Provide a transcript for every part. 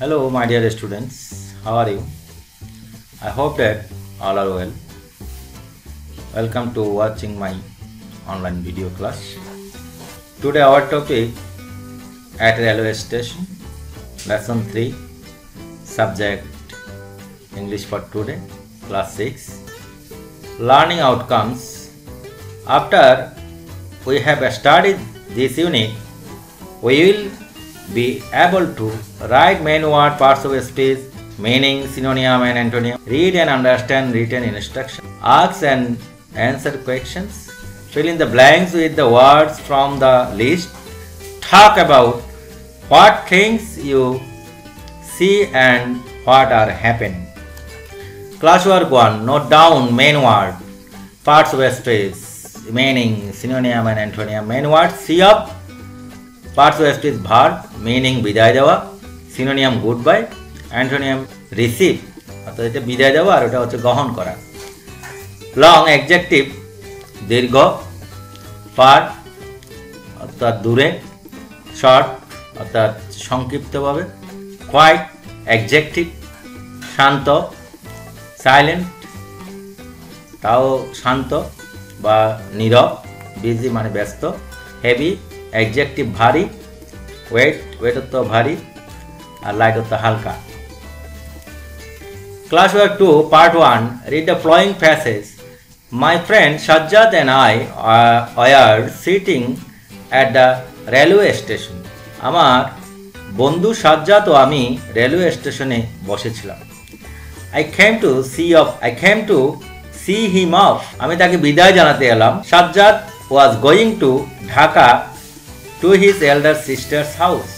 Hello, my dear students. How are you? I hope that all are well. Welcome to watching my online video class. Today our topic at railway station, lesson 3, subject English for today, class 6. Learning outcomes. After we have studied this unit, we will be able to write main word, parts of speech, meaning, synonym and antonym, read and understand written instructions, ask and answer questions, fill in the blanks with the words from the list, talk about what things you see and what are happening. Classwork 1. Note down main word, parts of speech, meaning, synonym and antonym. Main word, see up, parts of speech, verb, meaning বিদায় দেওয়া, synonym goodbye, antonym receive, অর্থাৎ এটা বিদায় দেওয়া আর এটা হচ্ছে গ্রহণ করা। লং অ্যাডজেক্টিভ দীর্ঘ, ফার অর্থাৎ দূরে, শর্ট অর্থাৎ সংক্ষিপ্তভাবে, কোয়াইট অ্যাডজেক্টিভ শান্ত, সাইলেন্ট তাও শান্ত বা নীরব, বিজি মানে ব্যস্ত, হেভি অ্যাডজেক্টিভ ভারী, ওয়েট অর্থ ভারী আর লাইট অর্থ হালকা। Classwork 2, Part 1. Read the following passage. My friend Sajjad and I were sitting at the railway station. আমার বন্ধু সাজ্জাদ ও আমি রেলওয়ে স্টেশনে বসেছিলাম। I came to see him off. আমি তাকে বিদায় জানাতে এলাম। Sajjad was going to Dhaka to his elder sister's house.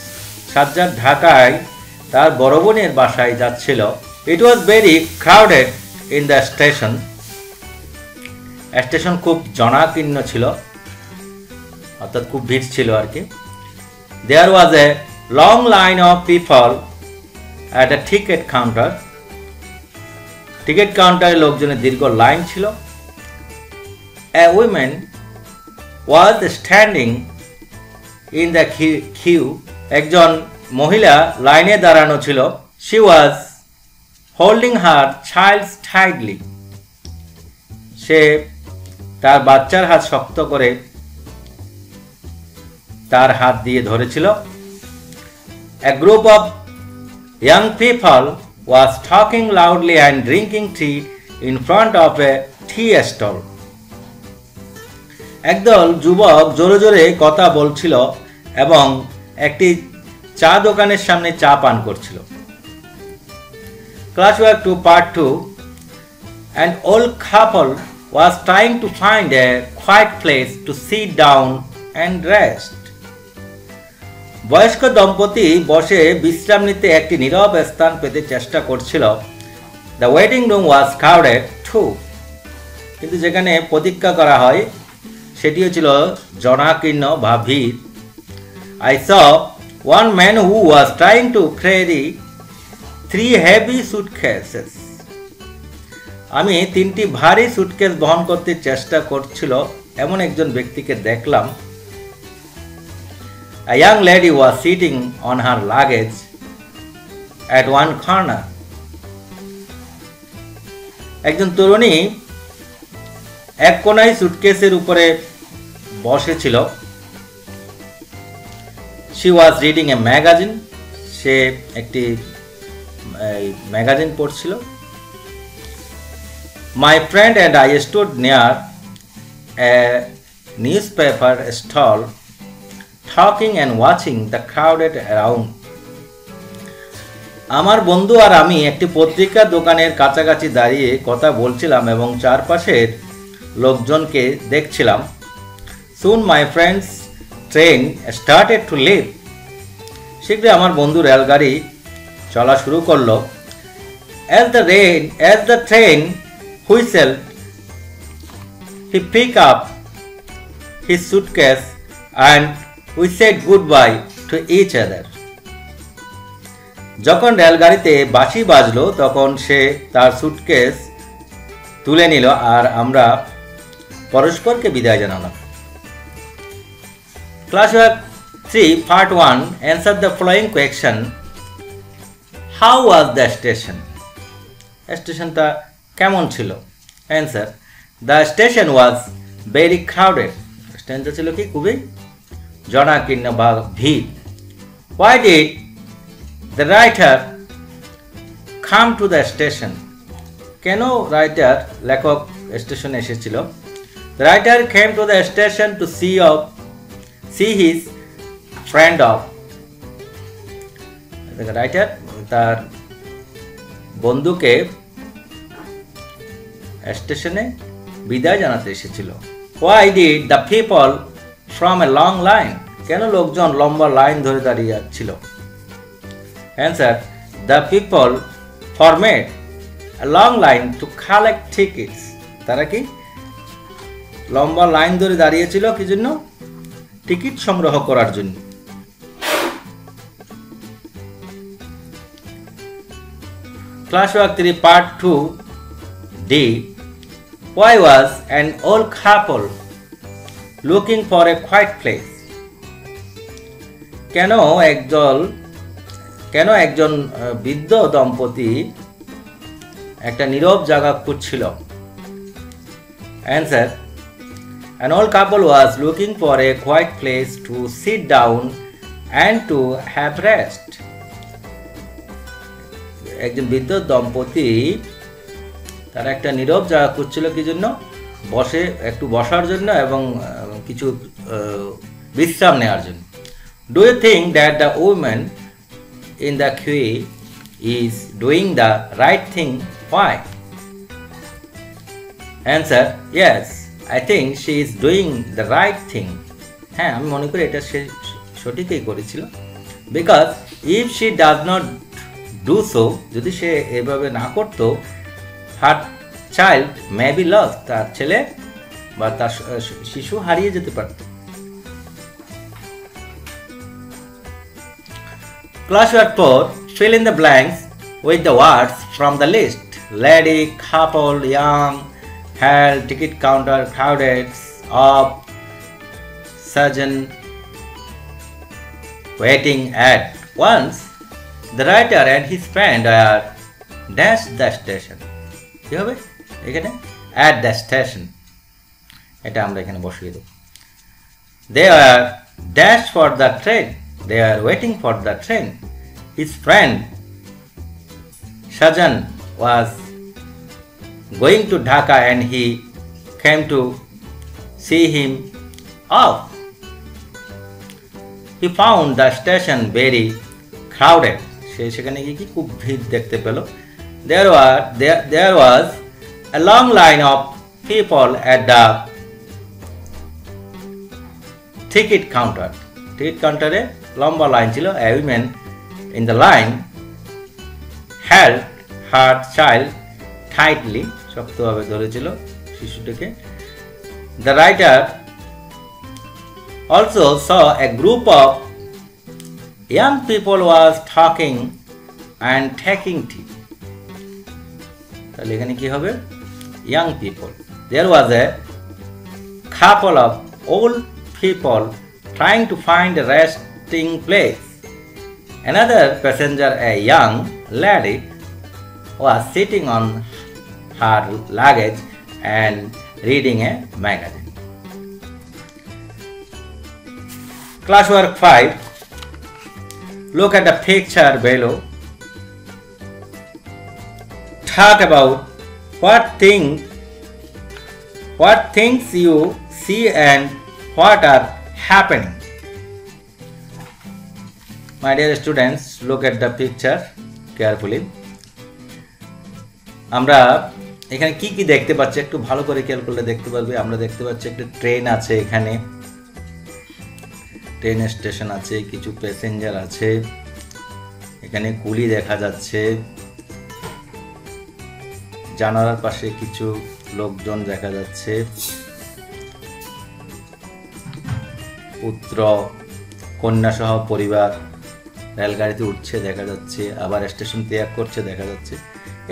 Sajjad ঢাকায় তার বড় বোনের বাসায় যাচ্ছিল। It was very crowded in the station. Station খুব জনাকীর্ণ ছিল, অর্থাৎ খুব ভিড় ছিল আর কি। There was a long line of people at a ticket counter. Ticket কাউন্টারে লোকজনের দীর্ঘ লাইন ছিল। A woman was standing in the queue. একজন মহিলা লাইনে দাঁড়ানো ছিল। She was holding her child tightly. সে তার বাচ্চার হাত শক্ত করে তার হাত দিয়ে ধরেছিল। A group of young people was talking loudly and drinking tea in front of a tea stall. একদল যুবক জোরে জোরে কথা বলছিল এবং একটি চা দোকানের সামনে চা পান করছিল। Classwork 2, Part 2. An old couple was trying to find a quiet place to sit down and rest. বয়স্ক দম্পতি বসে বিশ্রাম নিতে একটি নীরব স্থান পেতে চেষ্টা করছিল। The waiting room was crowded too. কিন্তু যেখানে প্রতীক্ষা করা হয় সেটিও ছিল জনাকীর্ণ বা ভিড়। I saw one man who was trying to carry 3 heavy suitcases. আমি 3টি ভারী সুটকেস বহন করতে চেষ্টা করছিল এমন একজন ব্যক্তিকে দেখলাম। A young lady was sitting on her luggage at one corner. একজন তরুণী এক কোণায় সুটকেসের উপরে বসেছিল। She was reading a magazine. সে একটি ম্যাগাজিন পড়ছিল। My friend and I stood near a newspaper stall, talking and watching the crowded around. আমার বন্ধু আর আমি একটি পত্রিকা দোকানের কাছাকাছি দাঁড়িয়ে কথা বলছিলাম এবং চারপাশের লোকজনকে দেখছিলাম। Soon my friend's train started to leave. শীঘ্রই আমার বন্ধু রেলগাড়ি চলা শুরু করলো। As the train whistled, he picked up his suitcase and we said goodbye to each other. যখন রেলগাড়িতে বাঁশি বাজলো তখন সে তার সুটকেস তুলে নিল আর আমরা পরস্পরকে বিদায় জানালাম। Classwork 3, Part 1. Answer the following question. How was the station? স্টেশনটা কেমন ছিল? Answer. The station was very crowded. স্টেশনটা ছিল কি খুবই জনাকীর্ণ বা ভিড়। Why did the writer come to the station? কেন রাইটার লেখক স্টেশনে এসেছিল? The writer came to the station to see his friend of. Writer তার বন্ধুকে স্টেশনে বিদায় জানাতে এসেছিল। Why did the people from a long line? কেন লোকজন লম্বা লাইন ধরে দাঁড়িয়ে ছিল? Answer. The people formed a long line to collect tickets. তারা কি লম্বা লাইন ধরে দাঁড়িয়েছিল কি জন্য? টিকিট সংগ্রহ করার জন্য। Classwork 3 Part 2 D. Why was an old couple looking for a quiet place? কেন একজন বৃদ্ধ দম্পতি একটা নীরব জায়গা খুঁজছিল? Answer. An old couple was looking for a quiet place to sit down and to have rest. একজন বৃদ্ধ দম্পতি তারা একটা নীরব জায়গা খুঁজছিল কি জন্য? একটু বসার জন্য এবং কিছু বিশ্রাম নেওয়ার জন্য। Do you think that the woman in the queue is doing the right thing? Why? Answer. Yes, I think she is doing the right thing. হ্যাঁ, আমি মনে করি এটা সে সঠিকই করেছিল। Because if she does not do so, যদি সে এভাবে না করতো, her child may be lost. তার ছেলে বা তার শিশু হারিয়ে যেতে পারত। Classwork 4. Fill in the blanks with the words from the list. Lady, couple, young, hell, ticket counter, crowded, of, surgeon, waiting at. Once, the writer and his friend are dash the station. কি হবে এখানে? At the station. এটা আমরা এখানে বসিয়ে দেব। They are dash for the train. They are waiting for the train. His friend Shajan was going to Dhaka and he came to see him off. He found the station very crowded. সেখানে গিয়ে কি খুব ভিড় দেখতে পেল। There was a long line of people at the ticket counter. Ticket কাউন্টারে লম্বা line ছিল। A woman in the line held her child tightly. শক্তভাবে ধরেছিল শিশুটিকে। The writer also saw a group of young people was talking and taking tea. তাহলে এখানে কি হবে? Young people. There was a couple of old people trying to find a resting place. Another passenger, a young lady, was sitting on her luggage and reading a magazine. Classwork 5. Look at the picture below. Talk about what things you see and what are happening. My dear students, look at the picture carefully. আমরা এখানে কি কি দেখতে পাচ্ছি একটু ভালো করে খেয়াল করলে দেখতে পারবে। আমরা দেখতে পাচ্ছি একটা ট্রেন আছে, এখানে ট্রেন স্টেশন আছে, কিছু প্যাসেঞ্জার আছে, এখানে কুলি দেখা যাচ্ছে, জানালার পাশে কিছু লোকজন দেখা যাচ্ছে, পুত্র কন্যা সহ পরিবার রেলগাড়িতে উঠছে দেখা যাচ্ছে, আবার স্টেশন ত্যাগ করছে দেখা যাচ্ছে।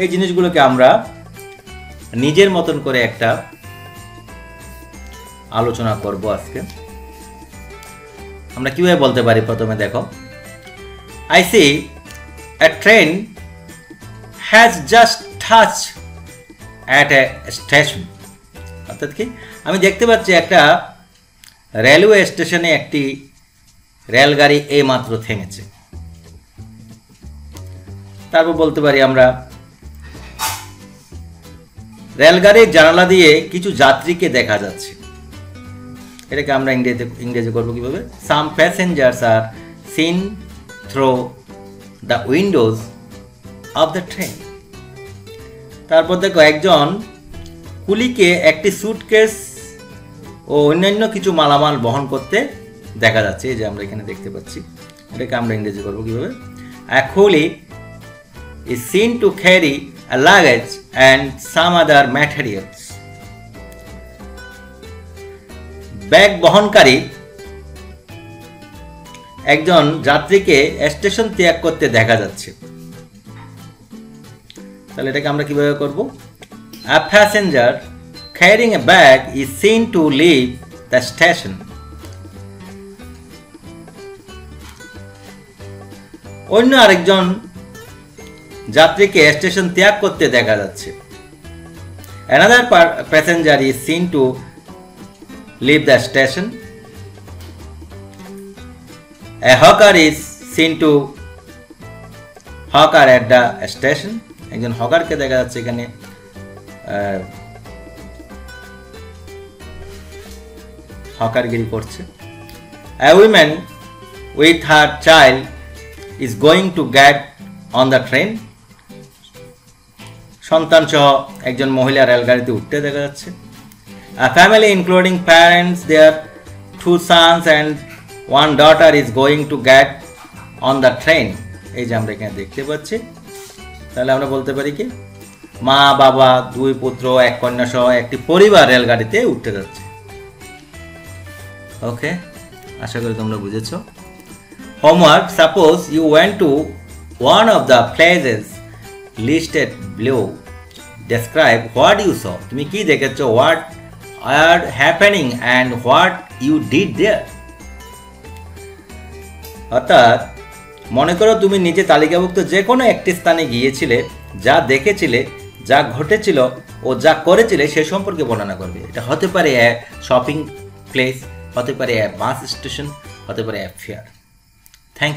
এই জিনিসগুলোকে আমরা নিজের মতন করে একটা আলোচনা করব আজকে। আমরা কিভাবে বলতে পারি? প্রথমে দেখো, I see a train has just touched at a station. অর্থাৎ কি, আমি দেখতে পাচ্ছি একটা রেলওয়ে স্টেশনে একটি রেলগাড়ি এই মাত্র থেমেছে। তারপর বলতে পারি আমরা রেলগাড়ির জানালা দিয়ে কিছু যাত্রীকে দেখা যাচ্ছে। এটাকে আমরা ইংরেজি করবো কিভাবে? Some passengers are seen through the windows of the train. তারপর দেখো একজন কুলিকে একটি সুটকেস ও অন্যান্য কিছু মালামাল বহন করতে দেখা যাচ্ছে, এই যে আমরা এখানে দেখতে পাচ্ছি। এটাকে আমরা ইংরেজি করবো কিভাবে? A coolie is seen to carry a luggage and some other materials. Bag বহনকারী একজন যাত্রীকে স্টেশন ত্যাগ করতে দেখা যাচ্ছে। তাহলে এটাকে আমরা কিভাবে করব? A passenger carrying a bag is seen to leave the station. অন্য আরেকজন যাত্রীকে স্টেশন ত্যাগ করতে দেখা যাচ্ছে। Another passenger is seen to leave the station. A hawker is seen to hawker at the station. একজন হকারকে দেখা যাচ্ছে এখানে হকারগিরি করছে। A woman with her child is going to get on the train. সন্তান সহ একজন মহিলা রেলগাড়িতে উঠতে দেখা যাচ্ছে। A family including parents, their 2 sons and 1 daughter is going to get on the train. এই যে আমরা এখানে দেখতে পাচ্ছি। তাহলে আমরা বলতে পারি কি, মা বাবা 2 পুত্র 1 কন্যা সহ একটি পরিবার রেলগাড়িতে উঠতে যাচ্ছে। ওকে, আশা করি তোমরা বুঝেছো। Homework: suppose you went to one of the places listed below. Describe what you saw. তুমি কি দেখেছো? What are happening and what you did there. অর্থাৎ মনে করো তুমি নিচে তালিকাভুক্ত যে কোনো একটি স্থানে গিয়েছিলে, যা দেখেছিলে, যা ঘটেছিল ও যা করেছিলে সে সম্পর্কে বর্ণনা করবে। এটা হতে পারে শপিং প্লেস, হতে পারে বাস স্টেশন, হতে পারে ফেয়ার। Thank you.